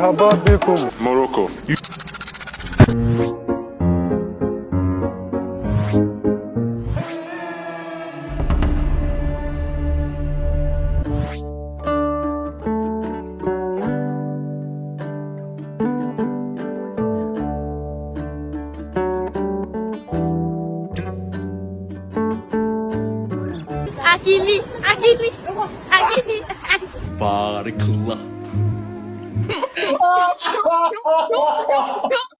مرحبا بكم. موروكو. حكيمي حكيمي حكيمي. بارك الله.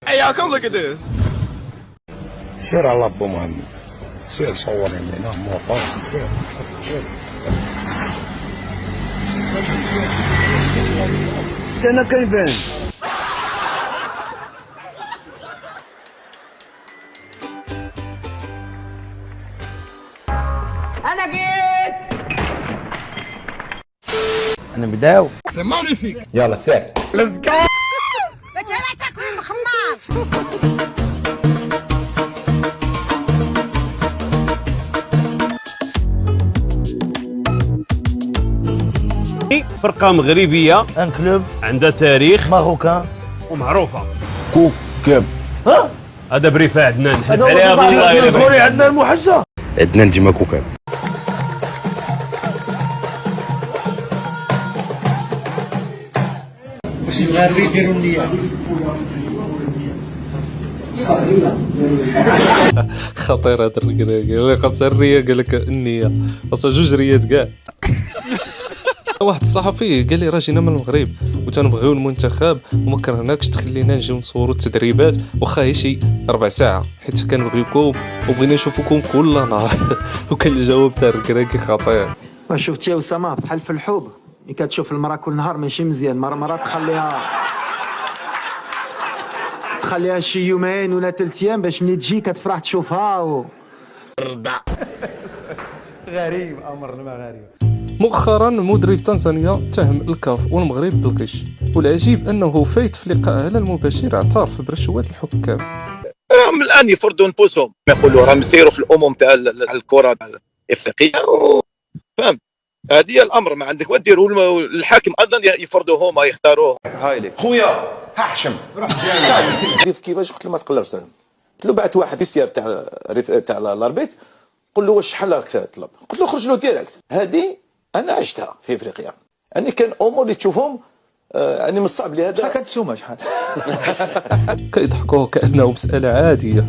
Hey y'all, come look at this. سير على ابو محمد، سير صورني هنا موطن، سير. انا كيبان انا جيت. انا بداو. يلا سير. ليتس جو. بتهلا تاكل مخماص. فرقة مغربية ان كلوب عندها تاريخ ماروكان ومعروفة. كوكب. هذا بريفة عدنان نحلف عليها بالله إلا تقولي بغيت. عندنا المحجة. عندنا نجمة كوكب. واش المغاربه يديروا النية؟ خطير هذا الركراكي، اللي خاصها الريه قال لك النيه، خاصها جوج ريات كاع. واحد الصحفي قال لي راه جينا من المغرب وتنبغيو المنتخب وما كرهناكش تخلينا نجيو نصوروا التدريبات واخا هي شي ربع ساعه حيت كنبغيوكم وبغينا نشوفوكم كل نهار. وكان الجواب تاع الركراكي خطير. شفت يا اسامه بحال في الحوب ملي كتشوف المراه كل نهار ماشي مزيان، مرة تخليها شي يومين ولا 3 ايام باش ملي تجي كتفرح تشوفها غريب، امر ما غريب. مؤخرا مدرب تنزانيا اتهم الكاف والمغرب بالغش، والعجيب انه فايت في لقائه المباشر اعترف برشوات الحكام. راهم الان يفرضوا نفوسهم، يقولوا راهم يسيروا في الامم تاع الكره الافريقيه فهمت. هذه هي الامر، ما عندك وديروا الحاكم ايضا يفرضوا هما يختاروه. هايلي خويا هحشم كيفاش قلت له ما تقلبش، قلت له بعث واحد يسير تاع الاربيت، قل له واش شحال راك تطلب، قلت له خرج له ديريكت. هذه انا عشتها في افريقيا، يعني كان امور اللي تشوفهم يعني من الصعب لهذا. شحال كتسوم شحال؟ كيضحكوا كانه مساله عاديه.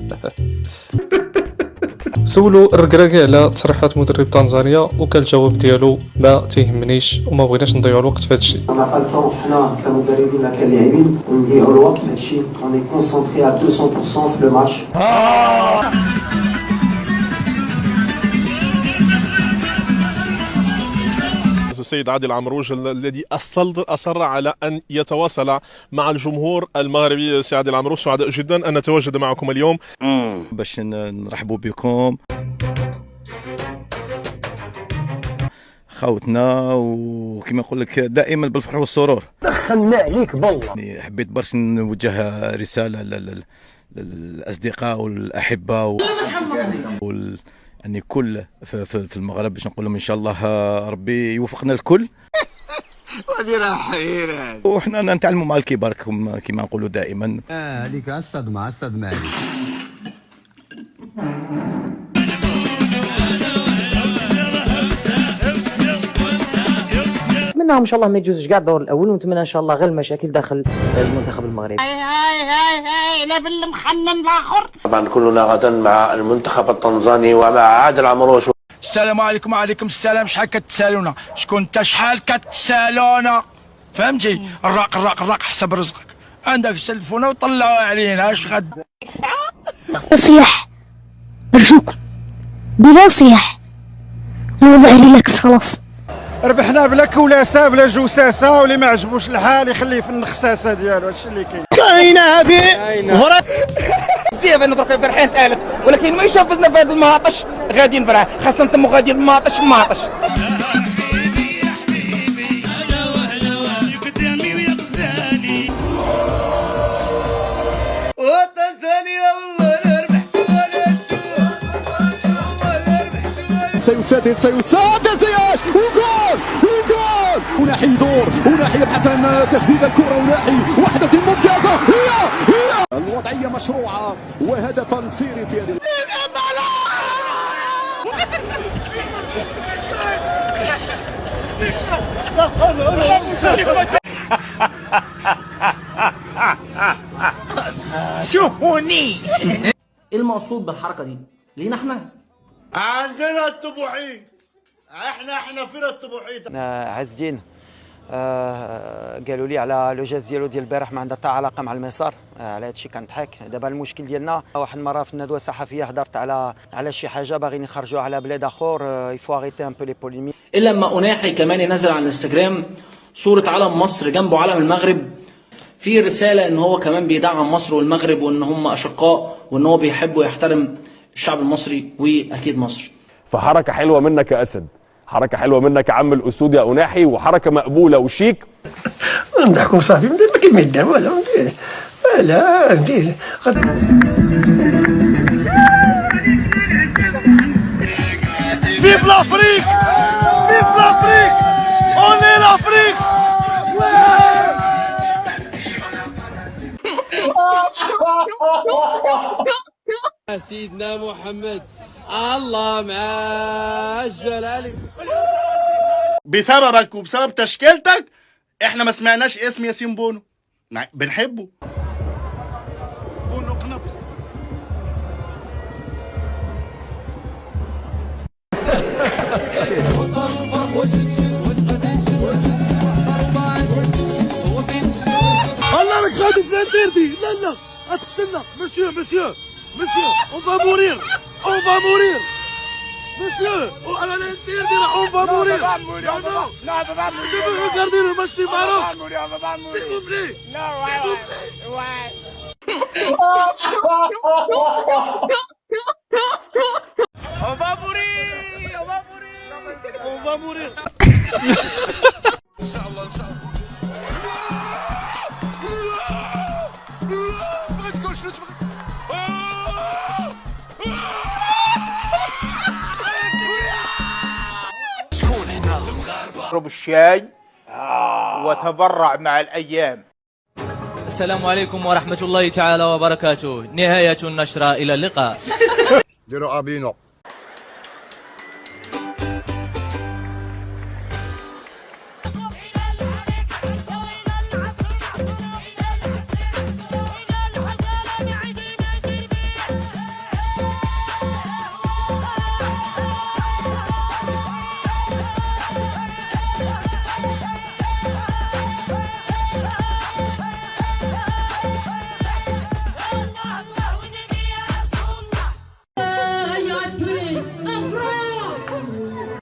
سولوا الركراكي على تصريحات مدرب تنزانيا وكان الجواب ديالو ما تيهمنيش وما بغيناش نضيعوا الوقت في هذا الشيء. انا قلت حنا كمدربين ولا كلاعبين ونضيعوا الوقت في هذا الشيء، اوني كونسونطري على 200% في لو ماتش. السيد عادل عمروش الذي أصر على أن يتواصل مع الجمهور المغربي. سي عادل عمروش، سعداء جدا أن نتواجد معكم اليوم باش نرحبوا بكم خوتنا، وكما نقول لك دائما بالفرح والسرور. دخلنا عليك بالله. يعني حبيت برشا نوجه رساله للاصدقاء والاحبه يعني كل في المغرب باش نقول لهم ان شاء الله ربي يوفقنا الكل. هذه راه حيره، وحنا نتعلموا مع الكبار كما نقولوا دائما. هذيك الصدمه عليك. نتمنى ان شاء الله ما يجوزش كاع الدور الاول، ونتمنى ان شاء الله غير المشاكل داخل المنتخب المغربي. هاي لا بالمخنن الاخر. طبعا كلنا غدا مع المنتخب التنزاني ومع عادل عمروش. السلام عليكم. وعليكم السلام. شحال كتسالونا؟ شكون انت؟ شحال كتسالونا؟ فهمتي؟ الراق حسب رزقك. عندك التلفونه وطلعوا علينا اش غد. صياح ارجوك بلا صياح، لو ظهري لك خلاص. ربحنا بلا كولاسه بلا جوساسه، واللي ما عجبوش الحال يخليه في النخساسه ديالو. هادشي اللي كاين. كاينه هذه ديما نضرب فرحين ثالث، ولكن ما يشافزنا في هذا الماطش غادي نفرح، خاصنا نتموا غادي ماطش. وتنزانيا والله نربح سيسدد زياش وجول أناحي يدور، أناحي يبحث عن تسديد الكرة، أناحي واحدة ممتازة، هي الوضعية مشروعة وهدفا سيري في هذه شوفوني. ايه المقصود بالحركه دي؟ لينا احنا عندنا الطبوحين، احنا فينا الطبوحين. عز الدين قالوا لي على لو جاز ديالو ديال البارح ما عندها حتى علاقه مع المسار، على هادشي كنضحك. دابا المشكل ديالنا واحد المره في الندوه الصحفيه هضرت على شي حاجه باغيين يخرجوا على بلاد اخر، يفو اغيتي ان بو لي بوليميك. الا لما اناحي كمان ينزل على الانستجرام صوره علم مصر جنبه علم المغرب، في رساله ان هو كمان بيدعم مصر والمغرب وان هم اشقاء وان هو بيحب ويحترم الشعب المصري واكيد مصر. فحركه حلوه منك يا اسد، حركه حلوه منك يا عم الاسود يا اناحي، وحركه مقبوله وشيك. نضحكوا صافي ما كاين ما يدار ولا لا فيف لافريك، فيف لافريك، اوني لافريك. سيدنا محمد الله مع جلالك. بسببك وبسبب تشكيلتك احنا ما سمعناش اسم ياسين بونو، بنحبه. بونو قنط. الله راك غادي في الانتردي. لا اسقسنا مسيو اون فا مورير، اون فا مورير مسيو، انا الانتردي راه اون فا مورير. لا شوفوا ريغاردي لو ماتش دي ماروك s'il vous plaît. On va mourir, on va mourir. ان شاء الله اشرب الشاي وتبرع مع الايام. السلام عليكم ورحمة الله تعالى وبركاته. نهاية النشرة، إلى اللقاء. ديروا ابينو.